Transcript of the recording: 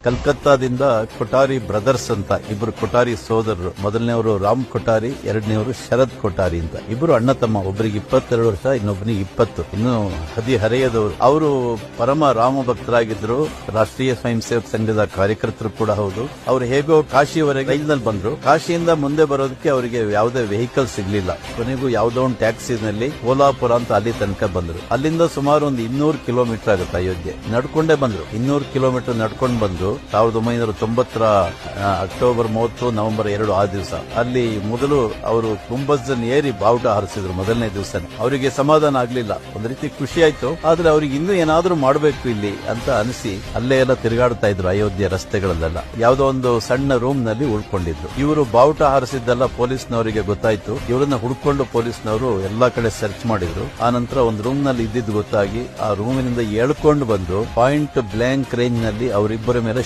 ಕಲ್ಕತ್ತಾದಿಂದ Kothari brothers ಅಂತ ಇಬ್ರು ಕೊಠಾರಿ ಸೋದರರು. ಮೊದಲನೇವರು ರಾಮ್ ಕೊಠಾರಿ, ಎರಡನೇವರು ಶರದ್ ಕೊಠಾರಿ ಅಂತ. ಇಬ್ರು ಅಣ್ಣ ತಮ್ಮ. ಒಬ್ಬರಿಗೆ 22 ವರ್ಷ, ಇನ್ನೊಬ್ಬನಿಗೆ 20. ಇನ್ನು ಹದಿಹರೆಯದವರು. ಅವರು ಪರಮ ರಾಮ ಭಕ್ತರಾಗಿದ್ರು. ರಾಷ್ಟ್ರೀಯ ಸ್ವಯಂ ಸೇವಕ ಸಂಘದ ಕಾರ್ಯಕರ್ತರು ಕೂಡ ಹೌದು. ಅವರು ಹೇಗೋ ಕಾಶಿವರೆಗೆ ರೈಲ್ನಲ್ಲಿ ಬಂದ್ರು. ಕಾಶಿಯಿಂದ ಮುಂದೆ ಬರೋದಕ್ಕೆ ಅವರಿಗೆ ಯಾವುದೇ ವೆಹಿಕಲ್ ಸಿಗ್ಲಿಲ್ಲ. ಕೊನೆಗೂ ಯಾವುದೋ ಒಂದು ಟ್ಯಾಕ್ಸಿನಲ್ಲಿ ಕೋಲಾಪುರ ಅಂತ ಅಲ್ಲಿ ತನಕ ಬಂದ್ರು. ಅಲ್ಲಿಂದ ಸುಮಾರು ಒಂದು 200 ಕಿಲೋಮೀಟರ್ ಆಗುತ್ತೆ ಅಯೋಧ್ಯೆ. ನಡ್ಕೊಂಡೇ ಬಂದ್ರು. 200 ಕಿಲೋಮೀಟರ್ ನಡ್ಕೊಂಡು ಬಂದು 1990 ಅಕ್ಟೋಬರ್ 30 ನವೆಂಬರ್ 2 ಆ ದಿವಸ ಅಲ್ಲಿ ಮೊದಲು ಅವರು ಗುಂಬಜ್ ಏರಿ ಬಾವುಟ ಹಾರಿಸಿದ್ರು. ಮೊದಲನೇ ದಿವಸ ಅವರಿಗೆ ಸಮಾಧಾನ ಆಗ್ಲಿಲ್ಲ. ಒಂದ್ ರೀತಿ ಖುಷಿ ಆಯ್ತು. ಆದ್ರೆ ಅವ್ರಿಗೆ ಇನ್ನೂ ಏನಾದ್ರೂ ಮಾಡಬೇಕು ಇಲ್ಲಿ ಅಂತ ಅನಿಸಿ ಅಲ್ಲೇ ಎಲ್ಲ ತಿರುಗಾಡ್ತಾ ಇದ್ರು ಅಯೋಧ್ಯೆ ರಸ್ತೆಗಳಲ್ಲೆಲ್ಲ. ಯಾವುದೋ ಒಂದು ಸಣ್ಣ ರೂಮ್ ನಲ್ಲಿ ಉಳ್ಕೊಂಡಿದ್ರು. ಇವರು ಬಾವುಟ ಹಾರಿಸಿದ್ದೆಲ್ಲ ಪೊಲೀಸ್ನವರಿಗೆ ಗೊತ್ತಾಯ್ತು. ಇವರನ್ನ ಹುಡ್ಕೊಂಡು ಪೊಲೀಸ್ನವರು ಎಲ್ಲಾ ಕಡೆ ಸರ್ಚ್ ಮಾಡಿದ್ರು. ಆ ನಂತರ ಒಂದು ರೂಮ್ ನಲ್ಲಿ ಇದ್ದಿದ್ದು ಗೊತ್ತಾಗಿ ಆ ರೂಮಿನಿಂದ ಎಳ್ಕೊಂಡು ಬಂದು ಪಾಯಿಂಟ್ ಬ್ಲಾಂಕ್ ರೇಂಜ್ ನಲ್ಲಿ ಅವರಿಬ್ಬರ ಮೇಲೆ